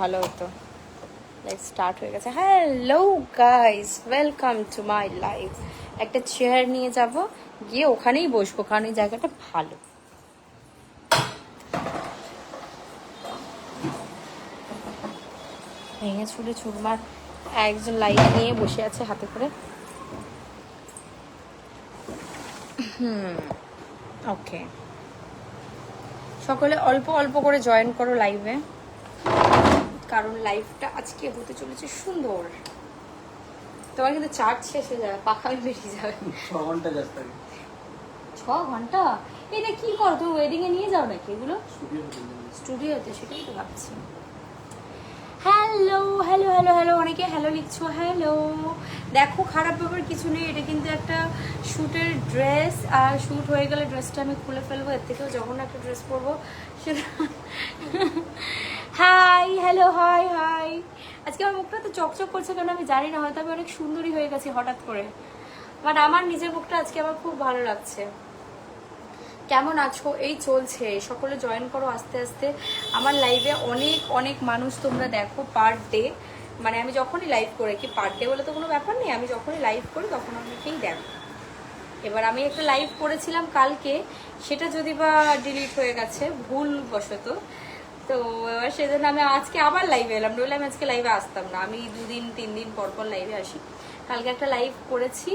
ভালো হতো। Like start হয়ে গেছে। Hello guys, welcome to my life. একটা চেয়ার নিয়ে যাব, গিয়ে ওখানেই বসবো, কারণ এই জায়গাটা ভালো। ভেঙে ছুড়ে চুরমার একজন লাইট নিয়ে বসে আছে হাতে করে। ওকে, সকলে অল্প অল্প করে জয়েন করো লাইভে, কারণ লাইভটা আজকে হতে চলেছে সুন্দর। তোমার কিন্তু চার্জ শেষ হয়ে যাবে, পাখা বেরিয়ে যাবে। 6 ঘন্টা জাস্ট থাকে। 6 ঘন্টা? এটা কি করো তুমি, ওয়েডিং এ নিয়ে যাও নাকি এগুলো? স্টুডিওতে, সেটাই তো ভাবছি। হ্যালো হ্যালো হ্যালো হ্যালো, অনেকে হ্যালো লিখছো। হ্যালো, দেখো খারাপ ব্যাপার কিছু নেই, এটা কিন্তু একটা শ্যুটের ড্রেস, আর শ্যুট হয়ে গেলে ড্রেসটা আমি খুলে ফেলবো, এর থেকেও যখন একটা ড্রেস পরবো সেটা। Hi hello, high high. আজকে আমার মুখটা তো চকচক করছে কেন আমি জানি না, হয়তো আমি অনেক সুন্দরী হয়ে গেছি হঠাৎ করে, বাট আমার নিজের মুখটা আজকে আমার খুব ভালো লাগছে। কেমন আছো? এই চলছে, সকলে জয়েন করো আস্তে আস্তে। আমার লাইভে অনেক অনেক মানুষ তোমরা দেখো পার ডে, মানে আমি যখনই লাইভ করে, কি পার ডে বলে তো কোনো ব্যাপার নেই, আমি যখনই লাইভ করি তখন অনেকেই দেখো। এবার আমি একটা লাইভ করেছিলাম কালকে, সেটা যদি বা ডিলিট হয়ে গেছে ভুলবশত, তো এবার সেজন্য আমি আজকে আবার লাইভে এলাম, নইলে আমি আজকে লাইভে আসতাম না। আমি 2-3 দিন পর পর লাইভে আসি। কালকে একটা লাইভ করেছি,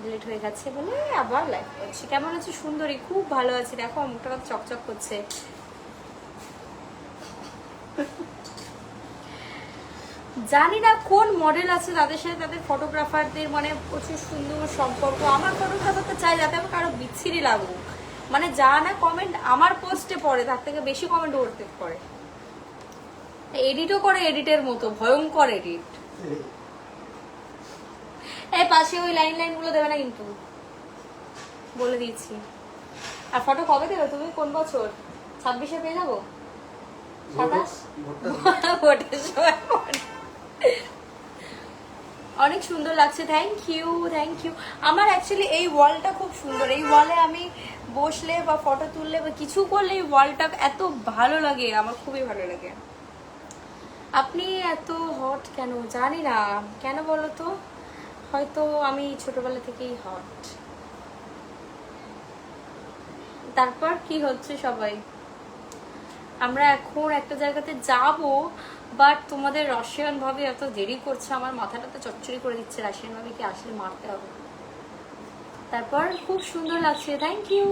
ডিলিট হয়ে গেছে বলে আবার লাইভ করছি। কেমন আছো সুন্দরী? খুব ভালো আছি, দেখো মুখটা কত চকচক করছে। জানি না কোন মডেল আছে তাদের সাথে তাদের ফটোগ্রাফারদের মানে প্রচুর সুন্দর সম্পর্ক। আমার ফটোগ্রাফার তো চাই যাতে আমি কারো বিচ্ছিরি লাগুক, মানে যা না কমেন্ট আমার পোস্টে পড়ে তার থেকে বেশি কমেন্ট করতে পড়ে। এডিটও করে এডিটের মতো, ভয়ঙ্কর এডিট। এই পাশে ওই লাইন লাইন গুলো দেবে না কিন্তু, বলে দিয়েছি। আর ফটো কবে দেবে তুমি? কোন বছর? 26-এ পেয়ে যাবো? 27? ভোটের সময়। অনেক সুন্দর লাগছে, থ্যাংক ইউ থ্যাংক ইউ। আমার অ্যাকচুয়ালি এই ওয়ালটা খুব সুন্দর, এই ওয়ালে আমি বসলে বা ফটো তুললে বা কিছু করলে এই ওয়ালটা এত ভালো লাগে, আমার খুবই ভালো লাগে। আপনি এত হট কেন জানি না, কেন বলো তো, হয়তো আমি ছোটবেলা থেকেই হট। তারপর কি হচ্ছে সবাই? আমরা এখন একটা জায়গাতে যাব, বাট তোমাদের রাশিয়ান ভাবে এত দেরি করছে, আমার মাথাটা তো চচ্চড়ি করে দিচ্ছে। রাশিয়ান ভাবে কি আসলে মারতে হবে। তারপর খুব সুন্দর লাগছে, থ্যাংক ইউ।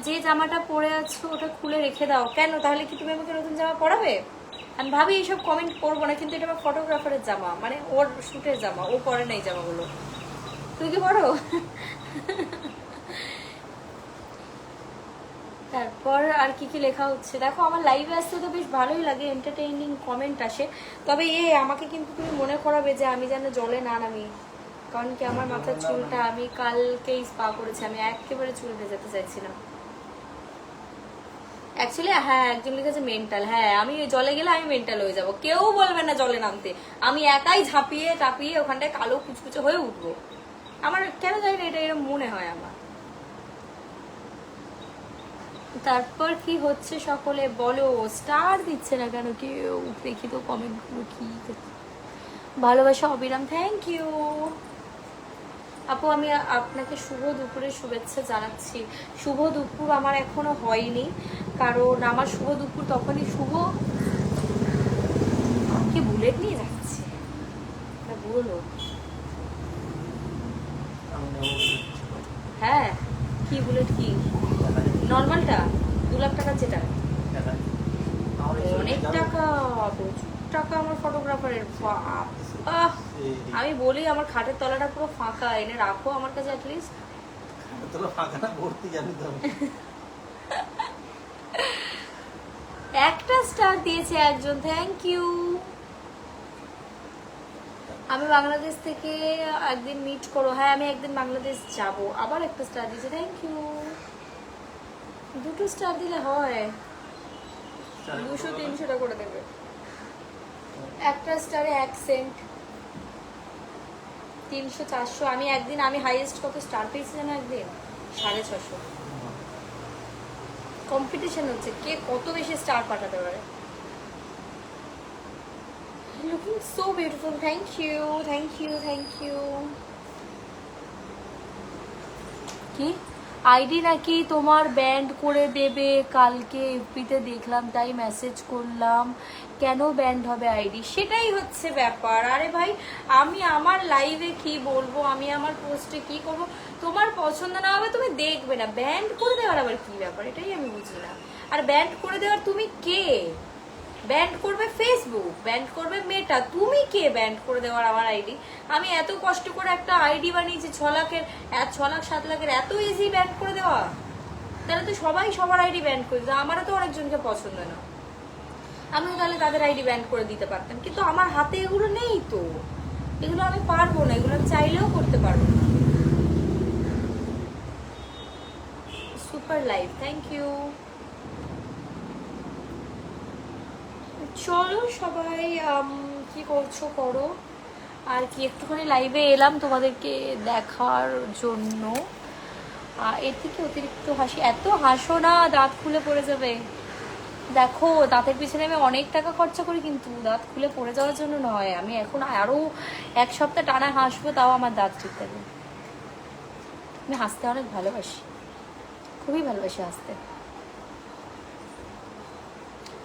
যে জামাটা পরে আছো ওটা খুলে রেখে দাও। কেন, তাহলে কি তুমি আমাকে নতুন জামা পরাবে? আমি ভাবি এইসব কমেন্ট করবো না, কিন্তু এটা আমার ফটোগ্রাফারের জামা, মানে ওর শুটের জামা, ও পরে না এই জামাগুলো। তুই কি পরো? তারপর আর কি কি লেখা হচ্ছে দেখো। আমার লাইভে আসতে তো বেশ ভালোই লাগে, এন্টারটেইনিং কমেন্ট আসে। তবে আমাকে কিন্তু তুমি মনে করাবে যে আমি যেন জলে না নামি, কারণ কি আমার মাথার চুলটা আমি কালকেই স্পা করেছি, আমি একেবারে চুল ভেজাতে চাইছিলাম অ্যাকচুয়ালি। হ্যাঁ, একজন লিখেছে মেন্টাল। হ্যাঁ, আমি জলে গেলে আমি মেন্টাল হয়ে যাব, কেউ বলবে না জলে নামতে, আমি একাই ঝাঁপিয়ে টাপিয়ে ওখানটায় কালো কুচকুচে হয়ে উঠবো। আমার কেন জানি না এটা এরকম মনে হয় আমার। তারপর কি হচ্ছে সকলে বলো? স্টার দিচ্ছে না কেন কেউ? দেখি তো কমেন্ট গুলো কি। ভালোবাসা অবিরাম, থ্যাংক ইউ আপু। আমি আপনাকে শুভ দুপুরের শুভেচ্ছা জানাচ্ছি। শুভ দুপুর আমার এখনো হয়নি, কারণ আমার শুভ দুপুর তখনই শুভ। কি বুলেট নিয়ে যাচ্ছে না বুড়ো লোক? হ্যাঁ, কি বুলেট? কি নর্মালটা? 2 লাখ টাকা যেটা? অনেক টাকা, প্রচুর টাকা আমার ফটোগ্রাফারের। আমি বলি আমার খাটের তলাটা পুরো ফাঁকা, এনে রাখো আমার কাছে অ্যাটলিস্ট। একটা স্টার দিয়েছে একজন, থ্যাংক ইউ। আমি বাংলাদেশ থেকে একদিন মিট করো। হ্যাঁ, আমি একদিন বাংলাদেশ যাব। আবার একটা স্টার দিয়েছে, থ্যাংক ইউ। 2টো স্টার দিলে হয়, 200-300 করে দেবে। একটা স্টারে 1 সেন্ট, 300-400। আমি একদিন, আমি হাইয়েস্ট কত স্টার পেয়েছি জানো একদিন? 650। কম্পিটিশন হচ্ছে কে কত বেশি স্টার পাঠাতে পারে। So beautiful, thank you thank you thank you. কি আইডি নাকি তোমার ব্যান্ড করে দেবে কালকে, এফবিতে দেখলাম তাই মেসেজ করলাম। কেন ব্যান্ড হবে আইডি? সেটাই হচ্ছে ব্যাপার। আরে ভাই আমি আমার লাইভে কি বলবো, আমি আমার পোস্টে কি করব, তোমার পছন্দ না হবে তুমি দেখবে না, ব্যান্ড করে দেওয়ার আবার কি ব্যাপার, এটাই আমি বুঝি না। আর ব্যান্ড করে দেওয়ার তুমি কে? ব্যান্ড করবে ফেসবুক, ব্যান্ড করবে মেটা, তুমি কে ব্যান্ড করে দেওয়ার আমার আইডি? আমি এত কষ্ট করে একটা আইডি বানিয়েছি 6 লাখের, 6 লাখ 7 লাখের, এত ইজি ব্যান্ড করে দেওয়া? তাহলে তো সবাই সবার আইডি ব্যান্ড করে দিত, আমারও তো অনেকজনকে পছন্দ না, আমিও তাহলে তাদের আইডি ব্যান্ড করে দিতে পারতাম, কিন্তু আমার হাতে এগুলো নেই তো, এগুলো আমি পারবো না, এগুলো আমি চাইলেও করতে পারবো না। Super live, thank you. চলো সবাই কি করছো করো, আর কি একটুখানি লাইভে এলাম তোমাদেরকে দেখার জন্য। এর থেকে অতিরিক্ত হাসি, এত হাসো না, দাঁত খুলে পড়ে যাবে। দেখো দাঁতের পিছনে আমি অনেক টাকা খরচা করি, কিন্তু দাঁত খুলে পড়ে যাওয়ার জন্য নয়। আমি এখন আরো 1 সপ্তাহ টানা হাসবো, তাও আমার দাঁত ঠিক থাকবে। আমি হাসতে অনেক ভালোবাসি, খুবই ভালোবাসি হাসতে।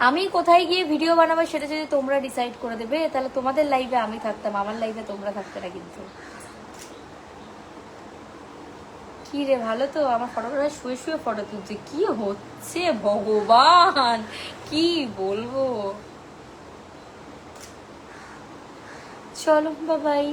আমি কোথায় গিয়ে ভিডিও বানাবো সেটা যদি তোমরা ডিসাইড করে দেবে, তাহলে তোমাদের লাইভে আমি থাকতাম, আমার লাইভে তোমরা থাকতে না। কিন্তু কি রে, ভালো তো? আমার ফটোটা শুয়ে শুয়ে ফটো তুলছে, কি হচ্ছে ভগবান, কি বলবো। চলো বাবাই।